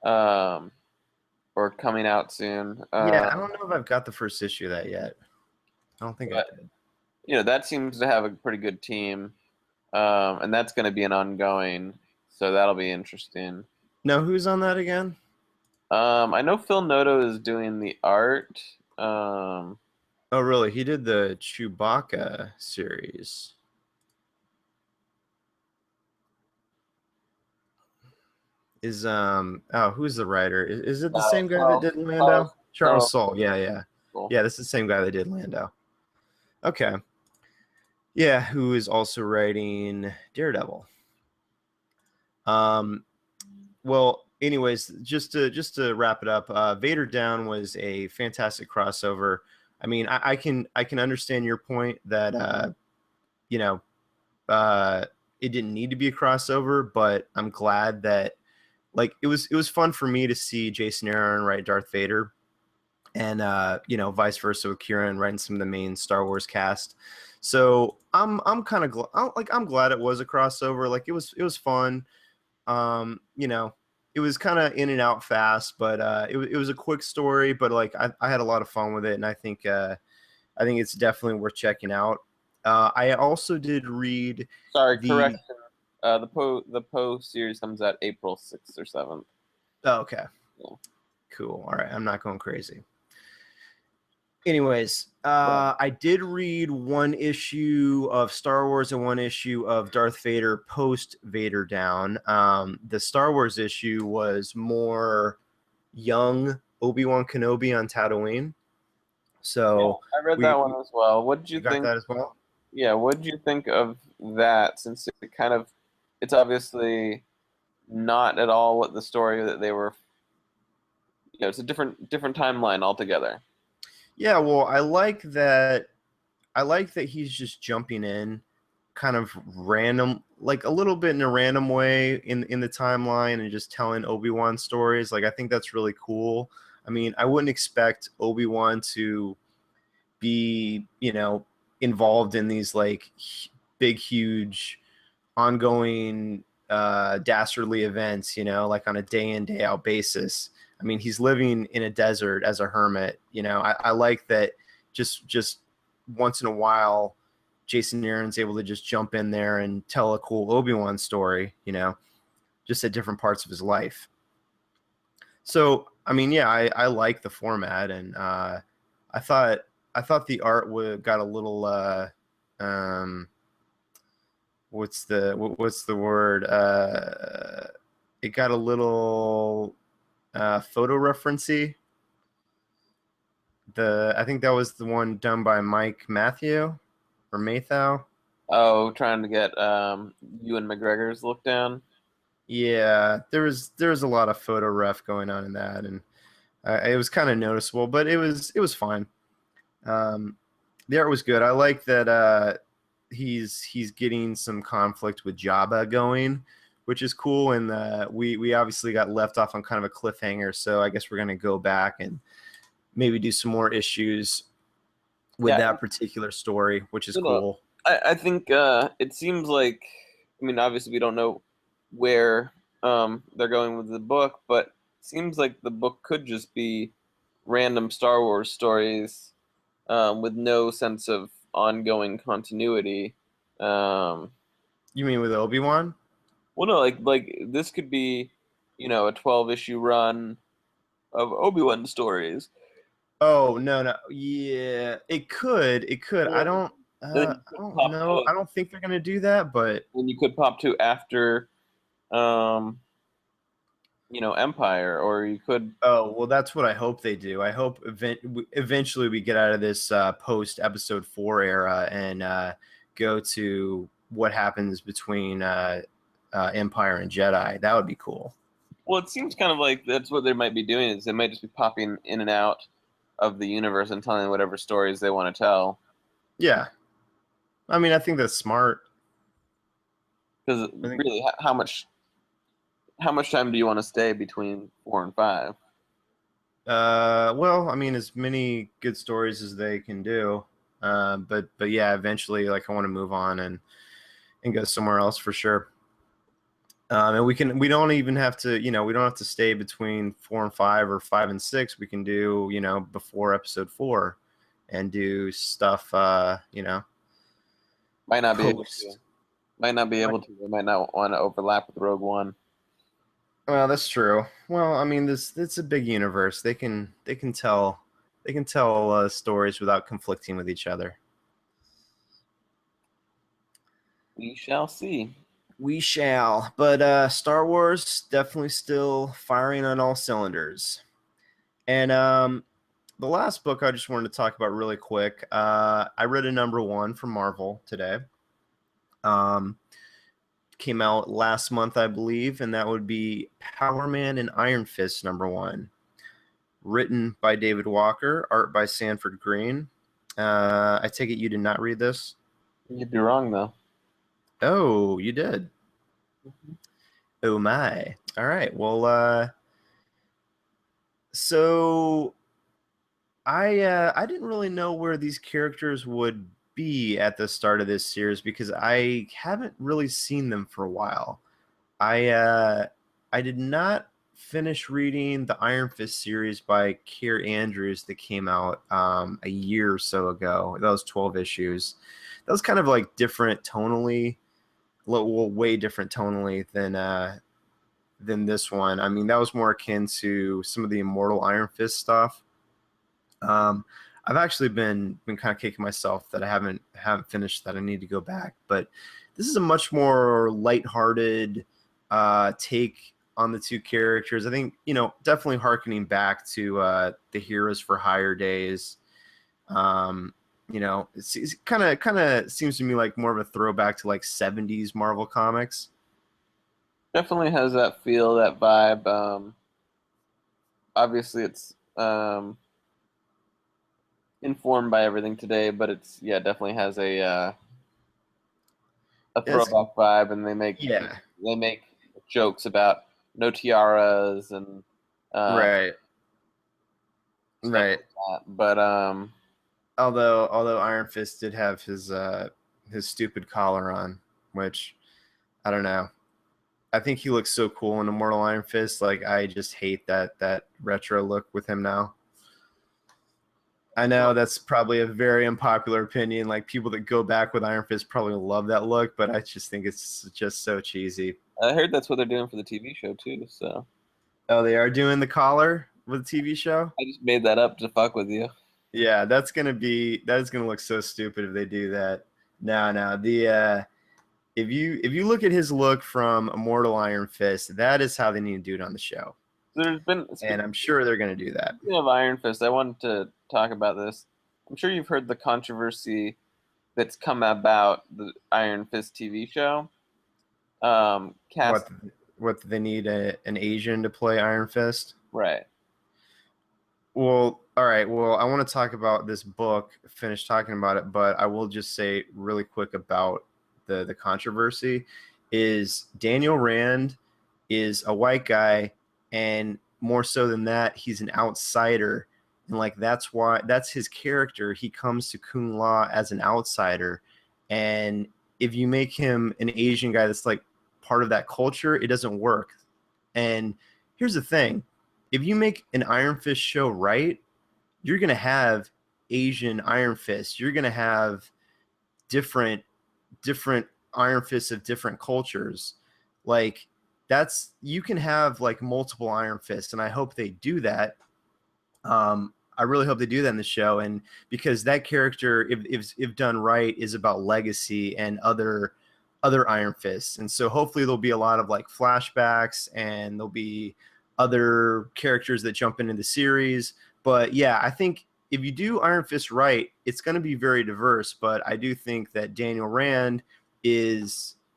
Speaker 3: or coming out soon.
Speaker 2: Yeah, I don't know if I've got the first issue of that yet. I don't think I
Speaker 3: But
Speaker 2: did.
Speaker 3: that seems to have a pretty good team, and that's going to be an ongoing. So that'll be interesting.
Speaker 2: No, who's on that again?
Speaker 3: I know Phil Noto is doing the art.
Speaker 2: Oh, really? He did the Chewbacca series. Who's the writer? Is it the same guy that did Lando? Charles Soule. Yeah.
Speaker 3: Cool.
Speaker 2: Yeah, this is the same guy that did Lando. Okay. Yeah, who is also writing Daredevil. Well, anyways, just to wrap it up, Vader Down was a fantastic crossover. I mean, I can understand your point that you know it didn't need to be a crossover, but I'm glad that like it was fun for me to see Jason Aaron write Darth Vader, and vice versa with Kieran writing some of the main Star Wars cast. So I'm kind of I'm glad it was a crossover. Like it was fun. It was kind of in and out fast, but it was a quick story. But like I had a lot of fun with it, and I think it's definitely worth checking out. I also did read.
Speaker 3: Sorry, correction. The Poe series comes out April 6th or 7th.
Speaker 2: Oh, okay.
Speaker 3: Yeah.
Speaker 2: Cool. All right, I'm not going crazy. Anyways, I did read one issue of Star Wars and one issue of Darth Vader post Vader Down. The Star Wars issue was more young Obi-Wan Kenobi on Tatooine. So
Speaker 3: yeah, I read that one as well. What did you
Speaker 2: got
Speaker 3: think?
Speaker 2: that as well?
Speaker 3: Yeah, what did you think of that? Since it's obviously not at all what the story that they were. It's a different timeline altogether.
Speaker 2: Yeah, well, I like that. I like that he's just jumping in, kind of random, like a little bit in a random way in the timeline, and just telling Obi-Wan stories. Like I think that's really cool. I mean, I wouldn't expect Obi-Wan to be, involved in these like big, huge, ongoing, dastardly events. Like on a day in day out basis. I mean, he's living in a desert as a hermit. I like that. Just once in a while, Jason Aaron's able to just jump in there and tell a cool Obi-Wan story. Just at different parts of his life. So I mean, yeah, I like the format, and I thought I thought the art got a little um, what's the word? It got a little photo referencey. I think that was the one done by Mike Matthew or Mathau.
Speaker 3: Oh, trying to get Ewan McGregor's look down.
Speaker 2: Yeah, there was a lot of photo ref going on in that, and it was kind of noticeable, but it was fine. Um, the art was good. I like that he's getting some conflict with Jabba going, which is cool. And we obviously got left off on kind of a cliffhanger, so I guess we're gonna go back and maybe do some more issues with
Speaker 3: Yeah,
Speaker 2: that particular story, which is
Speaker 3: you know,
Speaker 2: cool.
Speaker 3: I think it seems like, I mean, obviously we don't know where they're going with the book, but it seems like the book could just be random Star Wars stories with no sense of ongoing continuity. Um,
Speaker 2: You mean with Obi-Wan?
Speaker 3: well, no, like this could be, a 12 issue run of Obi-Wan stories.
Speaker 2: Oh no, no, yeah, it could. I
Speaker 3: And
Speaker 2: don't,
Speaker 3: then
Speaker 2: uh,
Speaker 3: you
Speaker 2: I
Speaker 3: could
Speaker 2: don't
Speaker 3: pop
Speaker 2: know.
Speaker 3: to,
Speaker 2: I don't think they're gonna do that, but
Speaker 3: then you could pop to after, um, Empire, or you could.
Speaker 2: oh, well, that's what I hope they do. I hope eventually we get out of this post episode 4 era and go to what happens between Empire and Jedi. That would be cool.
Speaker 3: Well, it seems kind of like that's what they might be doing. Is they might just be popping in and out of the universe and telling whatever stories they want to tell.
Speaker 2: Yeah, I mean, I think that's smart.
Speaker 3: Because
Speaker 2: I think,
Speaker 3: really, how much time do you want to stay between 4 and 5?
Speaker 2: well, I mean, as many good stories as they can do. But yeah, eventually, like I want to move on and go somewhere else for sure. And we don't even have to, we don't have to stay between 4 and 5 or 5 and 6. We can do, before episode 4 and do stuff,
Speaker 3: Might not be able to.
Speaker 2: post.
Speaker 3: Might not be able to. They might not want to overlap with Rogue One.
Speaker 2: Well, that's true. Well, I mean, this it's a big universe. They can tell stories without conflicting with each other.
Speaker 3: We shall see.
Speaker 2: We shall. But Star Wars definitely still firing on all cylinders. And the last book I just wanted to talk about really quick. I read a #1 from Marvel today. Um, Came out last month, I believe, and that would be Power Man and Iron Fist #1. Written by David Walker, art by Sanford Green. I take it you did not read this?
Speaker 3: You'd be wrong though.
Speaker 2: Oh, you did. Oh my. All right. Well, so I didn't really know where these characters would be at the start of this series because I haven't really seen them for a while. I did not finish reading the Iron Fist series by Keir Andrews that came out a year or so ago. That was 12 issues. That was kind of like different tonally, well, way different tonally than this one. I mean, that was more akin to some of the Immortal Iron Fist stuff. Um, I've actually been kind of kicking myself that I haven't finished that. I need to go back, but this is a much more lighthearted take on the two characters. I think definitely harkening back to the Heroes for Hire days. It's kind of seems to me like more of a throwback to like 70s Marvel comics.
Speaker 3: Definitely has that feel, that vibe. Obviously, it's informed by everything today, but it's, yeah, definitely has a
Speaker 2: It's,
Speaker 3: throwback vibe, and they make
Speaker 2: yeah,
Speaker 3: they make jokes about no tiaras and uh,
Speaker 2: right,
Speaker 3: stuff
Speaker 2: right.
Speaker 3: like that. But
Speaker 2: Although Iron Fist did have his stupid collar on, which I don't know. I think he looks so cool in Immortal Iron Fist. Like I just hate that retro look with him now. I know that's probably a very unpopular opinion. Like people that go back with Iron Fist probably love that look, but I just think it's just so cheesy.
Speaker 3: I heard that's what they're doing for the TV show too. So
Speaker 2: Oh, they are doing the collar with the TV show.
Speaker 3: I just made that up to fuck with you.
Speaker 2: Yeah, that's gonna look so stupid if they do that. No, no. The if you look at his look from Immortal Iron Fist, that is how they need to do it on the show,
Speaker 3: There's been
Speaker 2: and I'm sure they're gonna do that.
Speaker 3: speaking of Iron Fist, I wanted to talk about this. I'm sure you've heard the controversy that's come about the Iron Fist TV show. Cast
Speaker 2: What what they need an Asian to play Iron Fist?
Speaker 3: right.
Speaker 2: Well, all right. Well, I want to talk about this book, finish talking about it, but I will just say really quick about the controversy is Daniel Rand is a white guy, and more so than that, he's an outsider. And like that's why that's his character. He comes to Kun La as an outsider. And if you make him an Asian guy that's like part of that culture, it doesn't work. And here's the thing, if you make an Iron Fist show right, you're going to have Asian Iron Fist. You're going to have different Iron Fists of different cultures. Like that's you can have like multiple Iron Fists, and I hope they do that. I really hope they do that in the show, and because that character, if done right, is about legacy and other Iron Fists, and so hopefully there'll be a lot of like flashbacks, and there'll be other characters that jump into the series. But yeah, I think if you do Iron Fist right, it's going to be very diverse. But I do think that Daniel Rand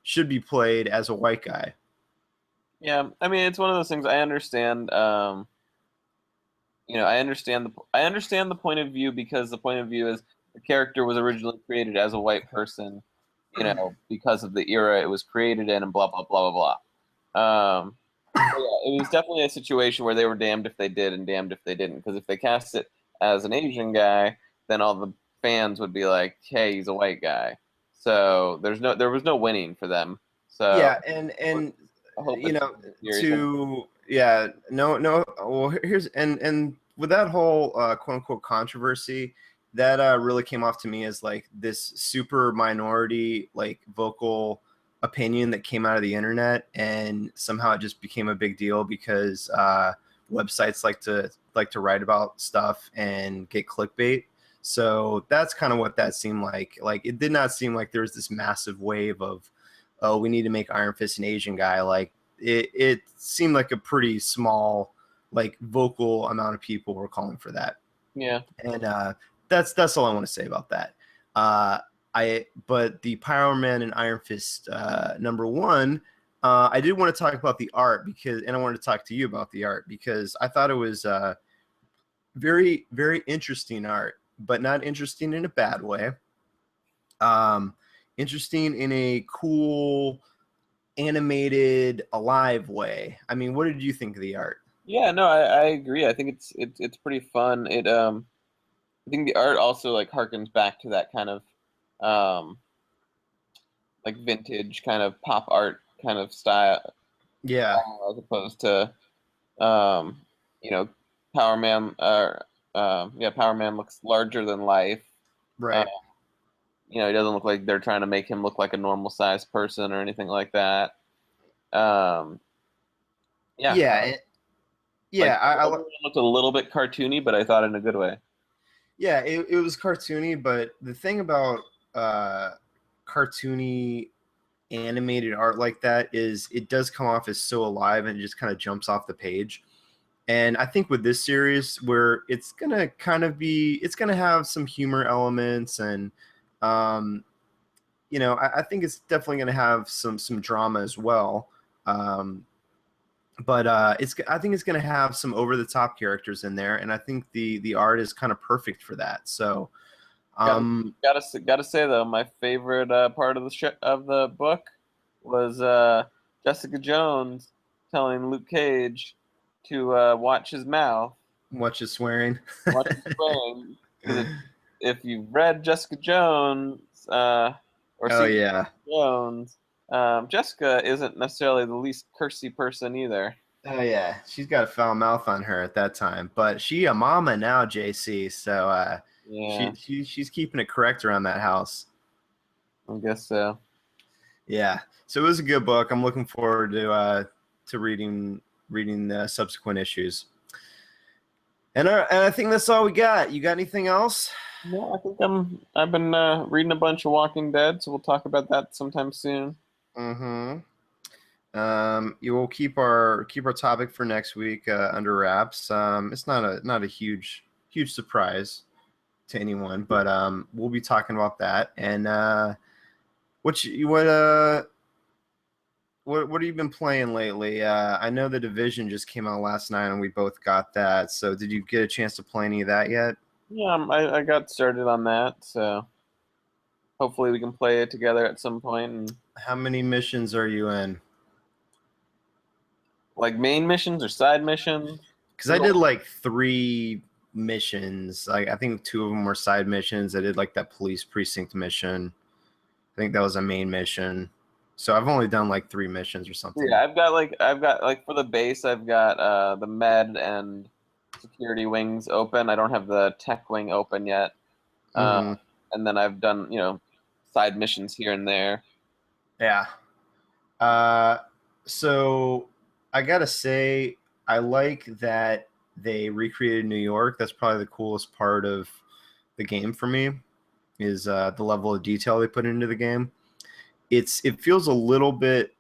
Speaker 2: should be played as a white guy.
Speaker 3: Yeah, I mean it's one of those things. I understand. I understand the point of view because the point of view is the character was originally created as a white person, because of the era it was created in, and blah blah blah blah blah. So yeah, it was definitely a situation where they were damned if they did and damned if they didn't. Because if they cast it as an Asian guy, then all the fans would be like, "Hey, he's a white guy." So there was no winning for them. So
Speaker 2: Yeah, and
Speaker 3: I hope
Speaker 2: you know
Speaker 3: it's
Speaker 2: to yeah no well here's and with that whole quote unquote controversy that really came off to me as like this super minority like vocal opinion that came out of the internet, and somehow it just became a big deal because websites like to write about stuff and get clickbait. So that's kind of what that seemed like it did not seem like there was this massive wave of, oh, we need to make Iron Fist an Asian guy. Like it seemed like a pretty small, like vocal amount of people were calling for that.
Speaker 3: yeah.
Speaker 2: And that's all I want to say about that. But the Power Man and Iron Fist #1, I did want to talk about the art and I wanted to talk to you about the art because I thought it was very very interesting art, but not interesting in a bad way. Interesting in a cool, animated, alive way. I mean, what did you think of the art?
Speaker 3: Yeah, no, I agree. I think it's pretty fun. I think the art also like harkens back to that kind of um like vintage kind of pop art kind of style,
Speaker 2: Yeah,
Speaker 3: as opposed to um you know Power Man Power Man looks larger than life. Uh,
Speaker 2: right.
Speaker 3: he doesn't look like they're trying to make him look like a normal sized person or anything like that. Um, yeah,
Speaker 2: Yeah,
Speaker 3: like
Speaker 2: yeah.
Speaker 3: everyone looked a little bit cartoony, but I thought in a good way.
Speaker 2: Yeah, it was cartoony, but the thing about cartoony animated art like that is it does come off as so alive and it just kind of jumps off the page. And I think with this series, where it's gonna have some humor elements, and um, I think it's definitely gonna have some drama as well. Um, but I think it's going to have some over the top characters in there, and I think the art is kind of perfect for that. So
Speaker 3: Gotta
Speaker 2: um,
Speaker 3: gotta say though, my favorite part of the book was Jessica Jones telling Luke Cage to watch his mouth,
Speaker 2: watch his swearing.
Speaker 3: watch his swearing, because if you've read Jessica Jones or
Speaker 2: Oh
Speaker 3: seen
Speaker 2: yeah,
Speaker 3: Jones, Jessica isn't necessarily the least cursy person either.
Speaker 2: oh yeah, she's got a foul mouth on her at that time, but she a mama now, JC. So
Speaker 3: Yeah,
Speaker 2: she's keeping it correct around that house.
Speaker 3: I guess so.
Speaker 2: Yeah, so it was a good book. I'm looking forward to reading reading the subsequent issues. And I think that's all we got. You got anything else?
Speaker 3: No, I think I've been reading a bunch of Walking Dead, so we'll talk about that sometime soon.
Speaker 2: Mm-hmm. You will keep our topic for next week under wraps. It's not a huge surprise to anyone, but we'll be talking about that. And what have you been playing lately? I know The Division just came out last night, and we both got that. So did you get a chance to play any of that yet?
Speaker 3: Yeah, I got started on that, so hopefully we can play it together at some point. And,
Speaker 2: How many missions are you in?
Speaker 3: like main missions or side missions?
Speaker 2: Because I did like 3 missions. I think 2 of them were side missions. I did like that police precinct mission. I think that was a main mission. So I've only done like 3 missions or something.
Speaker 3: Yeah, I've got like for the base, I've got the med and security wings open. I don't have the tech wing open yet.
Speaker 2: Mm-hmm.
Speaker 3: And then I've done, side missions here and there.
Speaker 2: Yeah. So I gotta say, I like that they recreated New York. That's probably the coolest part of the game for me, is the level of detail they put into the game. It feels a little bit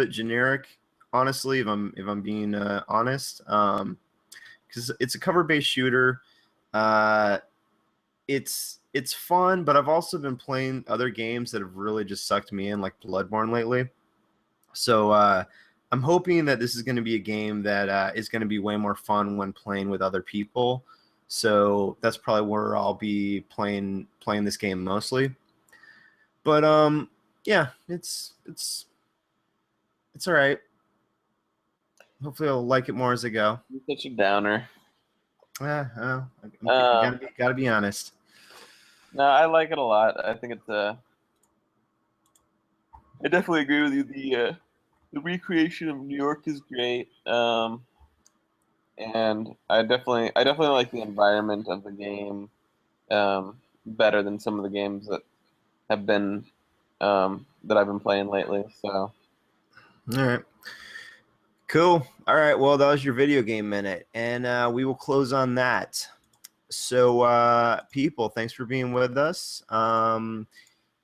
Speaker 2: generic, honestly, if I'm being honest. Because it's a cover-based shooter. It's fun, but I've also been playing other games that have really just sucked me in, like Bloodborne lately. So I'm hoping that this is going to be a game that is going to be way more fun when playing with other people. So that's probably where I'll be playing this game mostly. But yeah, it's all right. Hopefully I'll like it more as I go.
Speaker 3: You're such a downer.
Speaker 2: I
Speaker 3: Um,
Speaker 2: gotta be honest.
Speaker 3: no, I like it a lot. I think it's I definitely agree with you. The recreation of New York is great. And I definitely like the environment of the game better than some of the games that have been that I've been playing lately. So
Speaker 2: All right. Cool. All right. Well, that was your video game minute, and we will close on that. So, people, thanks for being with us.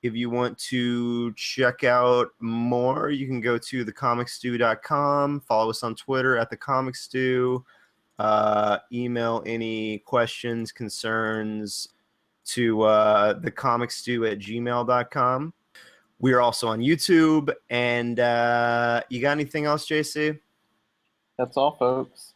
Speaker 2: If you want to check out more, you can go to thecomicstew.com. Follow us on Twitter at thecomicstew. Email any questions, concerns to thecomicstew@gmail.com. We are also on YouTube. And you got anything else, JC?
Speaker 3: that's all, folks.